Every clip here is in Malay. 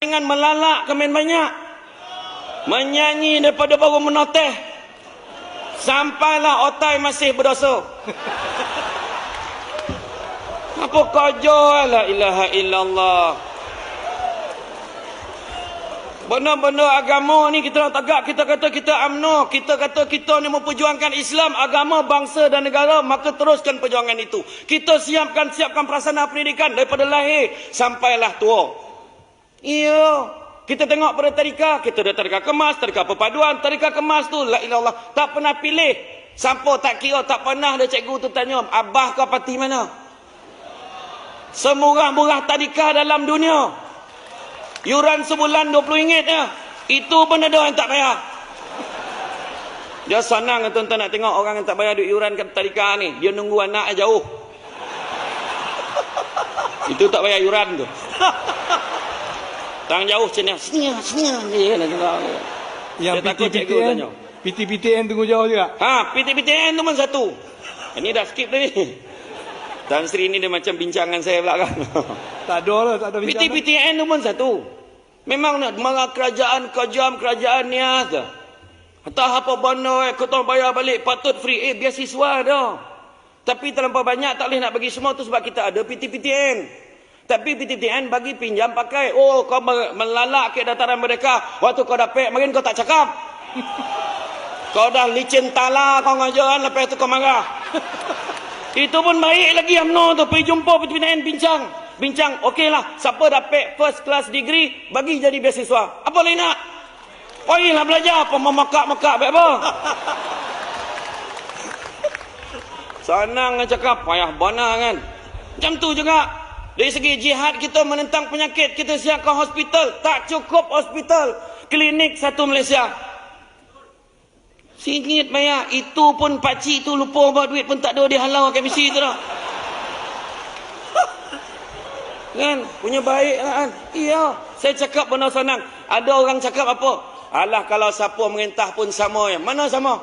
Dengan melalak ke main banyak. Menyanyi daripada baru menoteh. Sampailah otai masih berdosa. Apa kau la ilaha illallah. Benda-benda agama ni kita nak tegak, kita kata kita UMNO, kita kata kita ni memperjuangkan Islam, agama, bangsa dan negara, maka teruskan perjuangan itu. Kita siapkan prasarana pendidikan daripada lahir sampailah tua. Iya, kita tengok pada tadika, kita ada tadika kemas, tadika perpaduan, tadika kemas tu la ilallah, tak pernah pilih. Sampai tak kira, tak pernah ada cikgu tu tanya, abah kau parti mana? Semurah-murah tadika dalam dunia. Yuran sebulan RM20 ya. Itu pun ada yang tak bayar. Dia senang tuan-tuan nak tengok orang yang tak bayar duit yuran kat tadika ni. Dia nunggu anak jauh. Itu tak bayar yuran tu. Tang jauh sini. Dia nak tengok. Yang PT-PTN tunggu jauh juga. Ha, PT-PTN tu pun satu. Ini dah skip tadi. Tan Sri ni dia macam bincangan saya pula kan. Tak ada lah, tak ada bincangan. PT-PTN tu pun satu. Memang nak marah kerajaan, kejam kerajaan ni ada. Entah apa benda kau bayar balik patut free beasiswa dah. Tapi terlampau banyak tak boleh nak bagi semua tu sebab kita ada PT-PTN. Tapi PT-PTN bagi pinjam pakai. Oh, kau melalak ke dataran mereka. Waktu kau dapat, mungkin kau tak cakap. Kau dah licin tala kau ngajaran, lepas tu kau marah. Itu pun baik lagi UMNO tu. Pergi jumpa PT-PTN bincang. Okeylah, siapa dapat first class degree, bagi jadi beasiswa. Apa lagi nak? Pergilah belajar. Apa memakak-makak baik apa? Senang nak cakap, payah bana kan. Macam tu juga. Dari segi jihad kita menentang penyakit, kita siapkan hospital. Tak cukup hospital. Klinik satu Malaysia. RM1 bayar. Itu pun pakcik tu lupa bawa duit pun tak ada, dia halau kat misi tu dah. Kan? Punya baik lah kan? Iya. Saya cakap benda senang. Ada orang cakap apa? Alah kalau siapa merintah pun sama ya. Mana sama?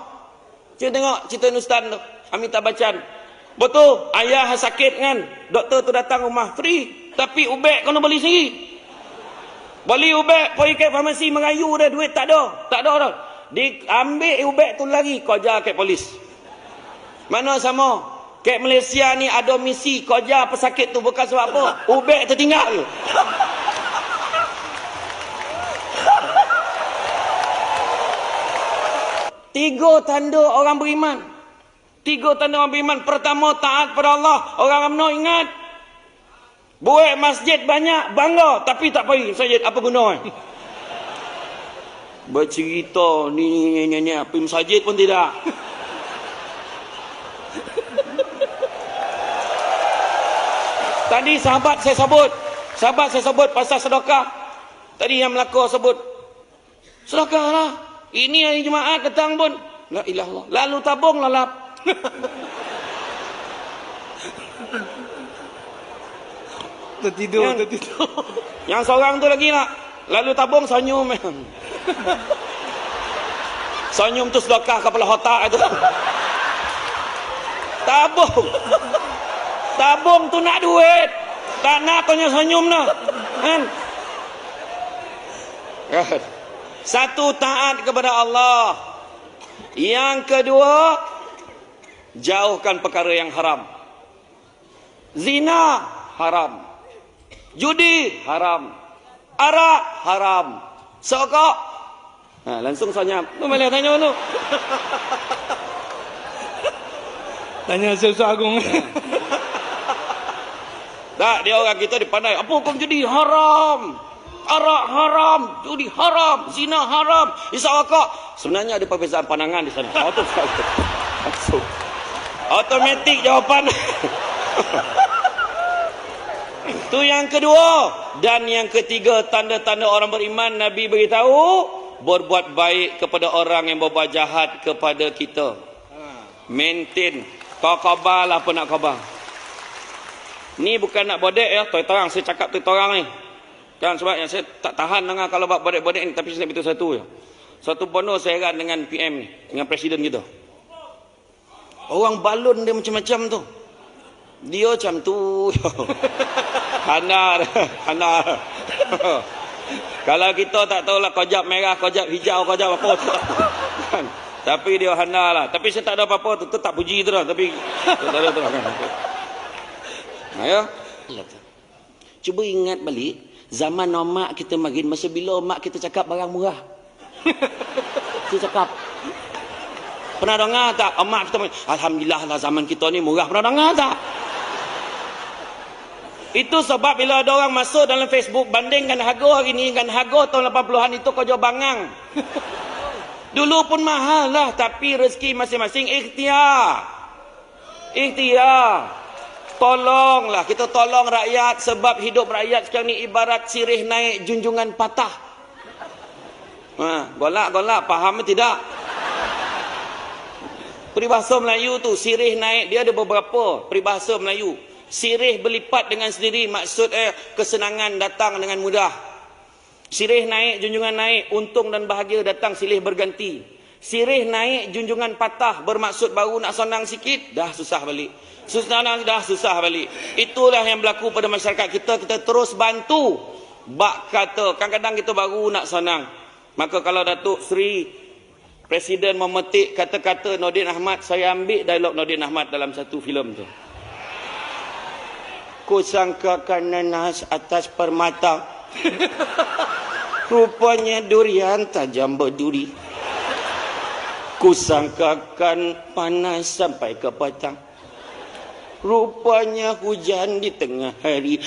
Cuba tengok cerita Nustan tu. Amitabh Bachchan. Betul. Ayah sakit kan? Doktor tu datang rumah. Free. Tapi ubek kena beli sendiri. Beli ubek. Pergi ke farmasi merayu dah. Duit tak ada. Tak ada dah. Diambil ubek tu lagi. Kau jar ke polis. Mana sama? Kat Malaysia ni ada misi. Kau jar pesakit tu bukan sebab apa. Ubek tertinggal. Tiga tanda orang beriman. Pertama, taat pada Allah. Orang UMNO ingat. Buat masjid banyak, bangga. Tapi tak pergi masjid. Apa guna? Bercerita ni. Pergi masjid pun tidak. Tadi sahabat saya sebut pasal sedekah. Tadi yang Melaka sebut. Sedekah lah. Ini hari Jumaat datang pun. La ilaha illallah. Lalu tabung lalap. Tertidur. Yang seorang tu lagi nak. Lalu tabung senyum. Senyum tu sedekah kepala otak itu. Tabung tu nak duit. Tak nak tanya senyum dah. Kan? Satu, taat kepada Allah. Yang kedua, jauhkan perkara yang haram. Zina haram. Judi haram. Arak haram. Sokok. Langsung senyap. Tu boleh tanya tu. Tanya Ustaz Agung. Tak, dia orang kita dipandai. Apa hukum judi? Haram. Arak haram. Judi haram. Zina haram. Isap rokok. Sebenarnya ada perbezaan pandangan di sana. Automatik jawapan. Itu yang kedua. Dan yang ketiga, tanda-tanda orang beriman, Nabi beritahu, berbuat baik kepada orang yang berbuat jahat kepada kita. Maintain. Kau khabar lah apa nak khabar. Ni bukan nak bodek ya, terang saya cakap terang ni. Kan sebab yang saya tak tahan dengar kalau buat bodek-bodek ni, tapi saya nak beritahu satu je. Satu bono saya heran dengan PM ni, dengan presiden kita. Orang balon dia macam-macam tu. Dia macam tu. Hanar. Kalau kita tak tahulah kojab merah, kojab hijau, kojab apa tak. Kan? Tapi dia handal lah. Tapi saya tak ada apa-apa tu, tak puji tu lah. Tapi tak ada tu lah kan. Ayo. Cuba ingat balik zaman mak kita makin masa bila mak kita cakap barang murah. Dia cakap. Pernah dengar tak mak kita alhamdulillah lah zaman kita ni murah. Pernah dengar tak? Itu sebab bila ada orang masuk dalam Facebook bandingkan harga hari ni dengan harga tahun 80-an itu kau jual bangang. Dulu pun mahal lah tapi rezeki masing-masing ikhtiar. Ikhtiar. Tolonglah kita tolong rakyat sebab hidup rakyat sekarang ni ibarat sirih naik junjungan patah. Golak-golak faham tidak? Peribahasa Melayu tu sirih naik dia ada beberapa peribahasa Melayu. Sirih berlipat dengan sendiri maksud kesenangan datang dengan mudah. Sirih naik junjungan naik untung dan bahagia datang silih berganti. Sirih naik junjungan patah bermaksud baru nak senang sikit dah susah balik. Dah susah balik. Itulah yang berlaku pada masyarakat kita. Kita terus bantu bak kata kadang-kadang kita baru nak senang. Maka kalau Datuk Seri Presiden memetik kata-kata Nordin Ahmad, saya ambil dialog Nordin Ahmad dalam satu filem tu. Kusangkakan nanas atas permata, rupanya durian tajam berduri. Kusangkakan panas sampai ke petang, rupanya hujan di tengah hari.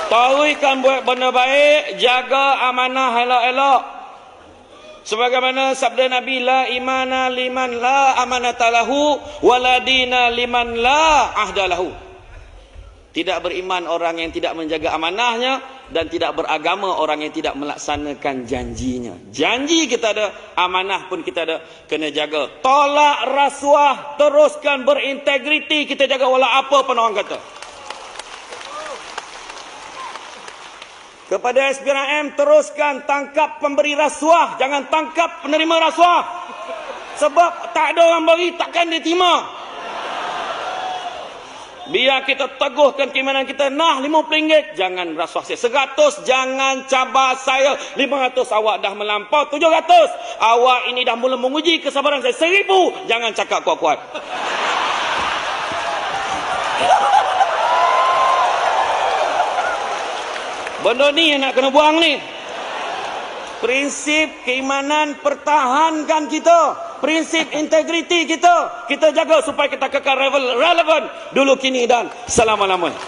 Tahuikan buat benda baik, jaga amanah elok-elok. Sebagaimana sabda Nabi, la imana liman la amanata lahu, wala dina liman la ahda lahu. Tidak beriman orang yang tidak menjaga amanahnya, dan tidak beragama orang yang tidak melaksanakan janjinya. Janji kita ada, amanah pun kita ada, kena jaga. Tolak rasuah, teruskan berintegriti, kita jaga walau apa pun orang kata. Kepada SPRM, teruskan tangkap pemberi rasuah, jangan tangkap penerima rasuah. Sebab tak ada orang beri, takkan dia terima. Biar kita teguhkan keimanan kita. Nah, RM50, jangan rasuah saya. 100, jangan cabar saya. 500, awak dah melampau. 700, awak ini dah mula menguji kesabaran saya. 1000, jangan cakap kuat-kuat. Benda ni yang nak kena buang ni. Prinsip keimanan pertahankan kita. Prinsip integriti kita. Kita jaga supaya kita kekal relevan dulu, kini dan selama-lamanya.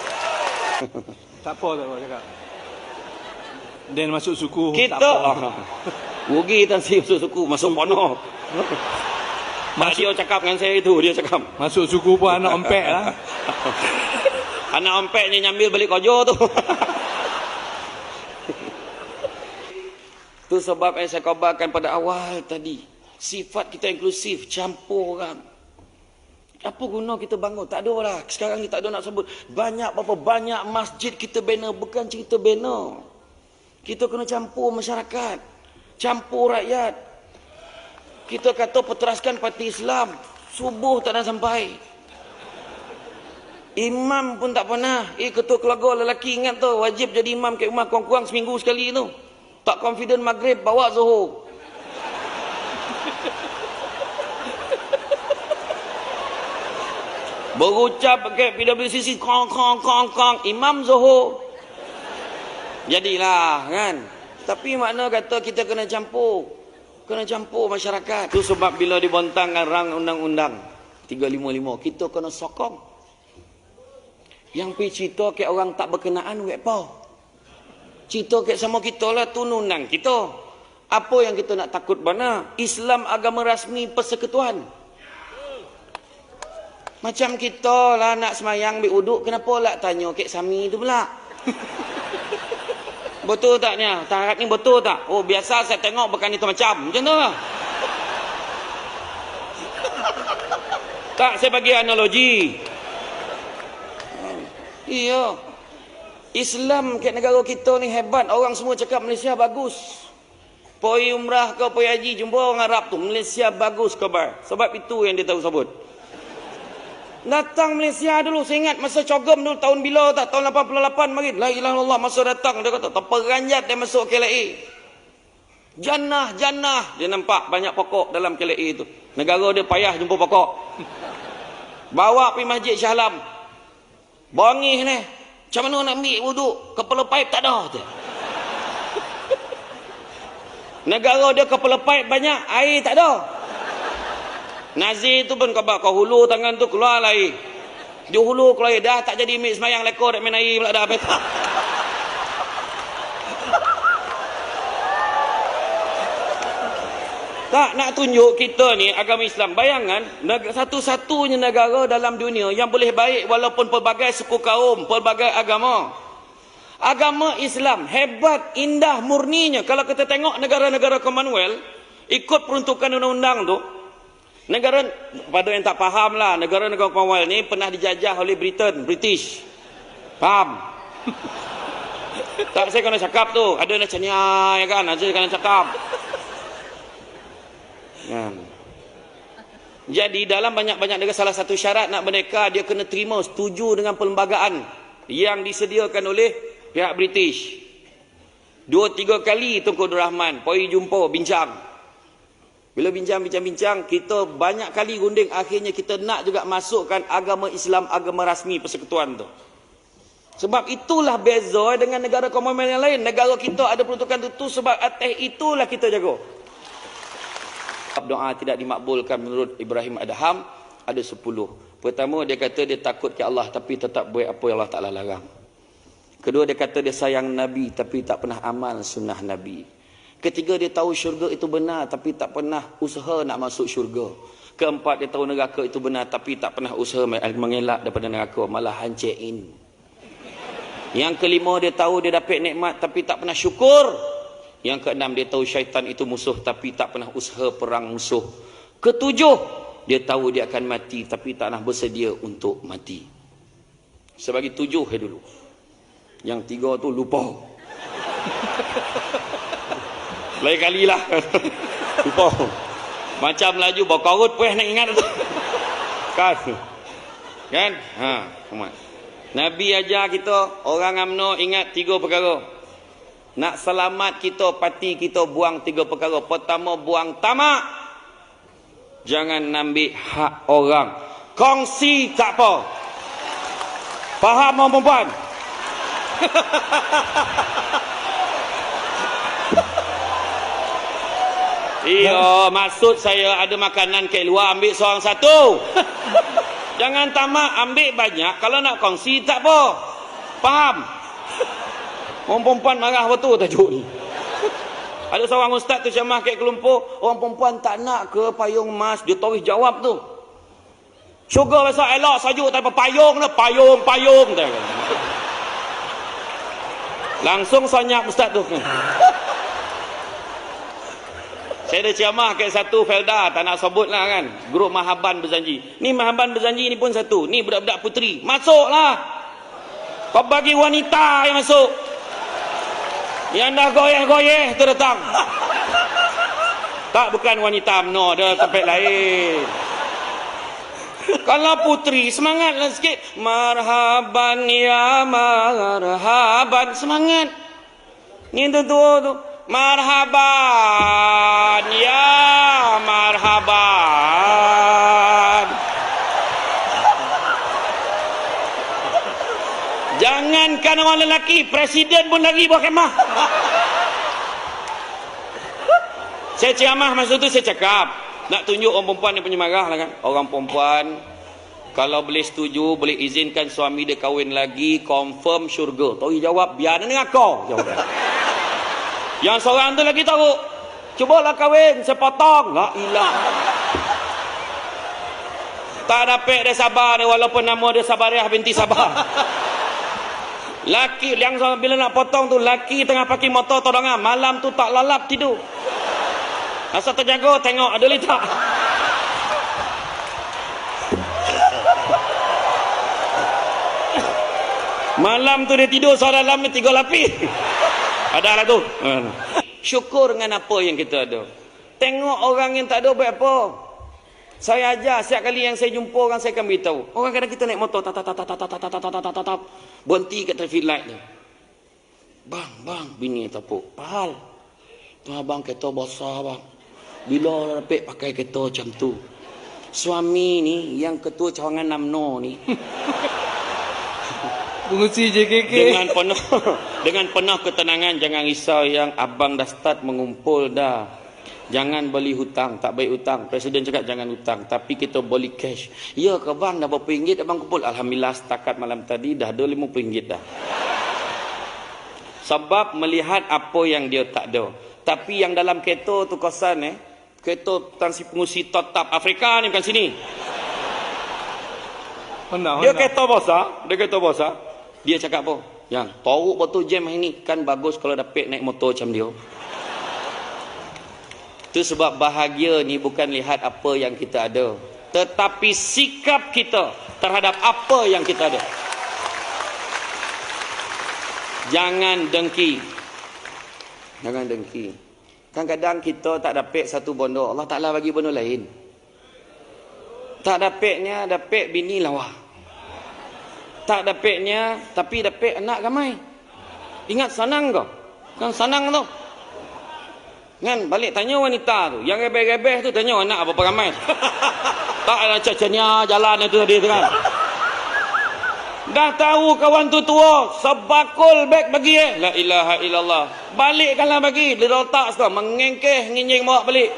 Tak apa cakap. Dan masuk suku. Kita rugi tak si masuk suku, masuk ponok. Mak dia cakap dengan saya itu, dia cakap. Masuk suku pun anak empek lah. Anak empek ni nyambil balik kojo tu. Itu sebab yang saya khabarkan pada awal tadi. Sifat kita inklusif, campur orang. Apa guna kita bangun? Tak ada lah. Sekarang ni tak ada nak sebut. Banyak berapa banyak masjid kita bina. Bukan cerita bina. Kita kena campur masyarakat. Campur rakyat. Kita kata peteraskan parti Islam. Subuh tak nak sampai. Imam pun tak pernah. Ketua keluarga lelaki ingat tu. Wajib jadi imam kat rumah kurang-kurang seminggu sekali tu. Tak confident maghrib, bawa Zuhur. Berucap pakai PWCC, kong, Imam Zuhur. Jadilah, kan? Tapi makna kata kita kena campur. Kena campur masyarakat. Itu sebab bila dibontangkan rang undang-undang 355, kita kena sokong. Yang pergi cerita ke orang tak berkenaan, wek apa? Cerita kat sama kita lah, tununang kita. Apa yang kita nak takut mana? Islam agama rasmi persekutuan. Macam kita lah nak semayang beruduk, kenapa lah tanya kat Sami tu pula? Betul tak ni? Tarat ni betul tak? Oh, biasa saya tengok bukan itu macam tu lah. Tak, saya bagi analogi. Iya. Islam kat negara kita ni hebat. Orang semua cakap Malaysia bagus. Pergi umrah ke pergi haji, jumpa orang Arab tu, Malaysia bagus khabar. Sebab itu yang dia tahu sebut. Datang Malaysia dulu, saya ingat masa Cogem dulu, tahun bila tak? Tahun 88 mari. La ilaha illallah, masa datang dia kata, terperanjat dia masuk KLA. Jannah. Dia nampak banyak pokok dalam KLA itu. Negara dia payah jumpa pokok. Bawa pergi Masjid Shah Alam. Bangih ni. Macam mana nak ambil wuduk? Kepala paip tak ada. Negara dia kepala paip banyak, air tak ada. Nazir tu pun kau hulu tangan tu keluar air. Dia hulu keluar air. Dah tak jadi ambil semayang lekor dak main air pula dah. Tak nak tunjuk kita ni agama Islam. Bayangan satu-satunya negara dalam dunia yang boleh baik walaupun pelbagai suku kaum, pelbagai agama. Agama Islam hebat, indah, murninya. Kalau kita tengok negara-negara Commonwealth ikut peruntukan undang-undang tu, negara, pada yang tak faham lah, negara-negara Commonwealth ni pernah dijajah oleh British. Faham? Tak, saya kena cakap tu. Ada macam ni ya kan, saya kena cakap. Kan? Jadi dalam banyak-banyak negara, salah satu syarat nak merdeka, dia kena terima, setuju dengan perlembagaan yang disediakan oleh pihak British. 2-3 kali Tunku Abdul Rahman pergi jumpa, bincang. Bila bincang, kita banyak kali runding, akhirnya kita nak juga masukkan agama Islam, agama rasmi persekutuan tu. Sebab itulah beza dengan negara Commonwealth yang lain. Negara kita ada peruntukan tu sebab atas itulah kita jaga. Doa tidak dimakbulkan menurut Ibrahim Adham ada 10. Pertama, dia kata dia takut ke Allah tapi tetap buat apa yang Allah Ta'ala larang. Kedua, dia kata dia sayang Nabi tapi tak pernah amal sunnah Nabi. Ketiga, dia tahu syurga itu benar tapi tak pernah usaha nak masuk syurga. Keempat, dia tahu neraka itu benar tapi tak pernah usaha mengelak daripada neraka, malah hancein. Yang kelima, dia tahu dia dapat nikmat tapi tak pernah syukur. Yang keenam, dia tahu syaitan itu musuh tapi tak pernah usaha perang musuh. Ketujuh, dia tahu dia akan mati tapi tak pernah bersedia untuk mati. Sebagi 7 dulu. Yang 3 tu lupa. Lain kali lah. Lupa. Macam laju bawa korut pun nak ingat tu. Kan? Nabi ajar kita, orang UMNO ingat 3 perkara. Nak selamat kita, parti kita, buang 3 perkara. Pertama, buang tamak. Jangan ambil hak orang. Kongsi tak apa. Faham orang perempuan? Iya, maksud saya ada makanan kat luar, ambil seorang satu. Jangan tamak, ambil banyak. Kalau nak kongsi tak apa. Faham? Orang perempuan marah betul tajuk ni. Ada seorang ustaz tu ceramah kat Kelumpur, orang perempuan tak nak ke payung emas, dia terus jawab tu. Syurga besar elok sajuk tanpa payung dah, payung. Langsung senyap ustaz tu. Saya ada ceramah kat satu Felda, tak nak sebut lah kan. Grup Mahaban Berzanji. Ni Mahaban Berzanji ni pun satu. Ni budak-budak puteri. Masuklah. Kau bagi wanita yang masuk. Yang dah goyeh-goyeh tu datang. Tak, bukan wanita UMNO, dia tempat lain. Kalau puteri, semangatlah sikit. Marhaban ya marhaban. Semangat. Ni tu. Marhaban ya marhaban. Jangankan orang lelaki, presiden pun lagi buat kemah. Saya ceramah masa tu, saya cakap nak tunjuk orang perempuan yang punya marah lah kan. Orang perempuan kalau boleh setuju, boleh izinkan suami dia kahwin lagi, confirm syurga. Tahu jawab, biar dengan kau jawab. Yang seorang tu lagi tahu, cubalah kahwin, saya potong. La ilah. Tak dapat dia sabar dia, walaupun nama dia Sabariah binti Sabah. Laki yang bila nak potong tu, laki tengah pakai motor tolongan, malam tu tak lalap tidur. Asal terjaga tengok ada letak. Malam tu dia tidur seorang dalam 3 lapis. Ada lah tu. Syukur dengan apa yang kita ada. Tengok orang yang tak ada buat apa. Saya ajar, setiap kali yang saya jumpa orang, saya akan beritahu. Orang kadang kita naik motor, berhenti kat traffic light ni. Bang, bini tapuk. Pahal. Tu abang kereta besar bang. Bila dapat pakai kereta macam tu. Suami ni, yang ketua cawangan UMNO ni. Pengusi JKK. Dengan penuh ketenangan, jangan risau yang abang dah start mengumpul dah. Jangan beli hutang, tak baik hutang. Presiden cakap jangan hutang, tapi kita beli cash. Ya ke bang, dah berapa ringgit abang kumpul? Alhamdulillah setakat malam tadi dah ada RM50 dah. Sebab melihat apa yang dia tak ada. Tapi yang dalam kereta tu kosan kereta tansi pengusi tetap Afrika ni bukan sini. Dia kereta besar. Dia cakap apa? Yang teruk betul jam ini kan bagus kalau dapat naik motor macam dia. Itu sebab bahagia ni bukan lihat apa yang kita ada, tetapi sikap kita terhadap apa yang kita ada. Jangan dengki. Kadang-kadang kita tak dapat satu bondo, Allah Ta'ala bagi bondo lain. Tak dapatnya, dapat bini lawa. Tak dapatnya, tapi dapat anak ramai. Ingat senang ke? Kan senang tu. Kan balik tanya wanita tu, yang rebeh-rebeh tu tanya anak apa ramai. Tak ada cacanya jalan itu tadi tu kan. Dah tahu kawan tu tua, sebakul beg bagi la ilaha illallah. Balikkanlah bagi, dia letak sekali mengengkeh nginjing bawa balik.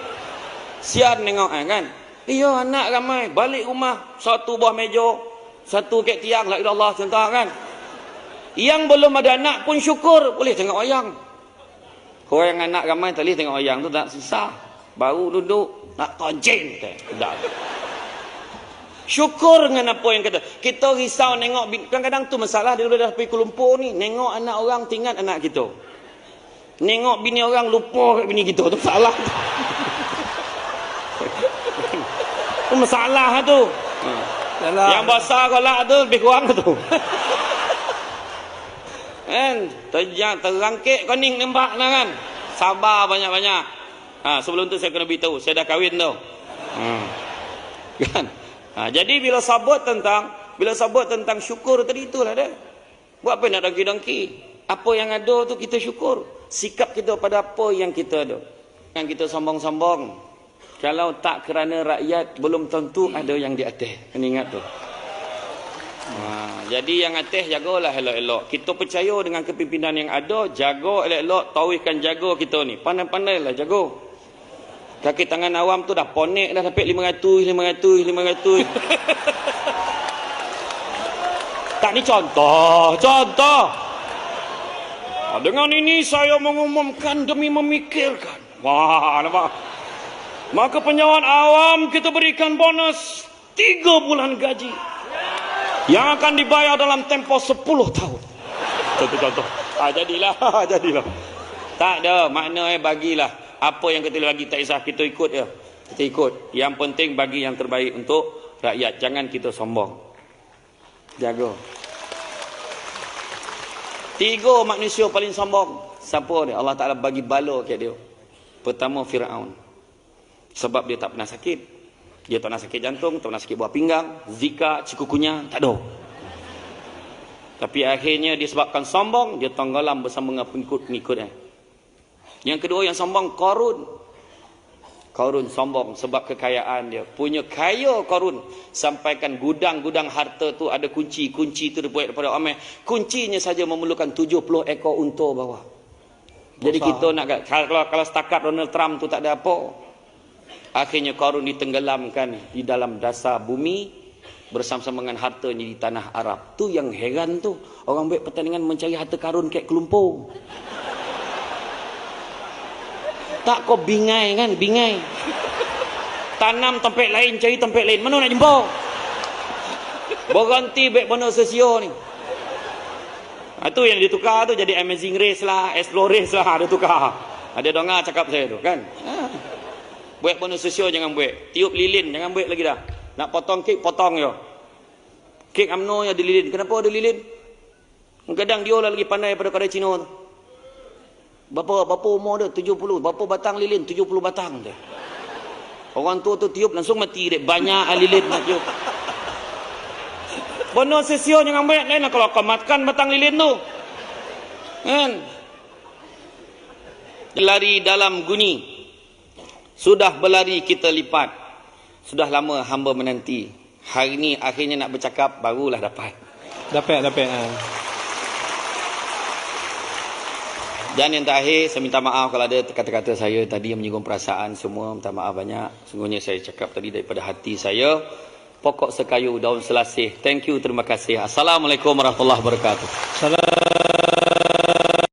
Sian tengok kan. Iya anak ramai, balik rumah satu buah meja, satu kek tiang la ilallah contoh kan. Yang belum ada anak pun syukur boleh tengok wayang. Orang yang anak ramai tak boleh tengok wayang tu tak susah. Baru duduk nak tonceng dah. Syukur dengan apa yang kata. Kita risau nengok, kadang-kadang tu masalah dia dah pergi Kuala Lumpur ni, nengok anak orang tinggal anak kita. Nengok bini orang lupa kat bini kita tu salah. Tu masalah tu. Yang besar kolak tu lebih kurang tu. Kan terangkit koning nampak lah kan. Sabar banyak-banyak. Sebelum tu saya kena beritahu saya dah kahwin tu. Kan. Jadi bila sabut tentang syukur tadi itulah dia. Buat apa nak dengki-dengki? Apa yang ada tu kita syukur. Sikap kita pada apa yang kita ada. Yang kita sombong-sombong. Kalau tak kerana rakyat belum tentu ada yang di atas. Kena ingat tu. Jadi yang atas jagalah elok-elok. Kita percaya dengan kepimpinan yang ada, jaga elok-elok, tauhidkan jaga kita ni. Pandai-pandailah jaga. Kaki tangan awam tu dah ponek dah dapat 500. Tak ni contoh. Dengan ini saya mengumumkan demi memikirkan. Wah, nampak? Maka penyawan awam kita berikan bonus 3 bulan gaji. Yang akan dibayar dalam tempoh 10 tahun. Contoh. Jadilah. Tak ada makna bagilah. Apa yang kita bagi tak kisah, kita ikut je. Kita ikut. Yang penting bagi yang terbaik untuk rakyat. Jangan kita sombong. Jaga. 3 manusia paling sombong. Siapa dia? Allah Ta'ala bagi bala kat dia. Pertama Fir'aun. Sebab dia tak pernah sakit. Dia tak pernah sakit jantung, tak pernah sakit buah pinggang, zika, cikukunya, tak ada. Tapi akhirnya disebabkan sombong, dia tenggelam bersama dengan pengikut-pengikutnya. Yang kedua yang sombong, Qarun. Qarun sombong sebab kekayaan dia. Punya kaya Qarun. Sampaikan gudang-gudang harta tu ada kunci. Kunci tu dibuat daripada Amir. Kuncinya saja memerlukan 70 ekor unta bawah. Jadi kita nak, kalau setakat Donald Trump tu tak ada apa. Akhirnya Qarun ditenggelamkan di dalam dasar bumi bersama-sama dengan hartanya di tanah Arab. Tu yang heran tu. Orang buat pertandingan mencari harta Qarun kat Kelumpur. Tak kau bingai kan? Bingai. Tanam tempat lain, cari tempat lain. Mana nak jumpa? Berhenti baik benda sosio ni. Itu yang ditukar tu jadi Amazing Race lah, Explore Race lah. Ada tukar. Ada dongar cakap saya tu kan. Buat bonus sosial jangan buat. Tiup lilin jangan buat lagi dah. Nak potong kek potong je. Kek UMNO yang ada lilin. Kenapa ada lilin? Kadang dia lah lagi pandai daripada kedai Cina tu. Berapa umur dia? 70. Berapa batang lilin? 70 batang tu. Orang tua tu tiup langsung mati dek. Banyak lilin nak tiup. Bono sesio jangan banyak lain lah kalau kau makan batang lilin tu. Kan? Lari dalam guni. Sudah berlari kita lipat. Sudah lama hamba menanti. Hari ni akhirnya nak bercakap barulah dapat. Dapat. Dan yang terakhir, saya minta maaf kalau ada kata-kata saya tadi yang menyinggung perasaan semua. Minta maaf banyak. Sungguhnya saya cakap tadi daripada hati saya. Pokok sekayu daun selasih. Thank you, terima kasih. Assalamualaikum warahmatullahi wabarakatuh. Salam.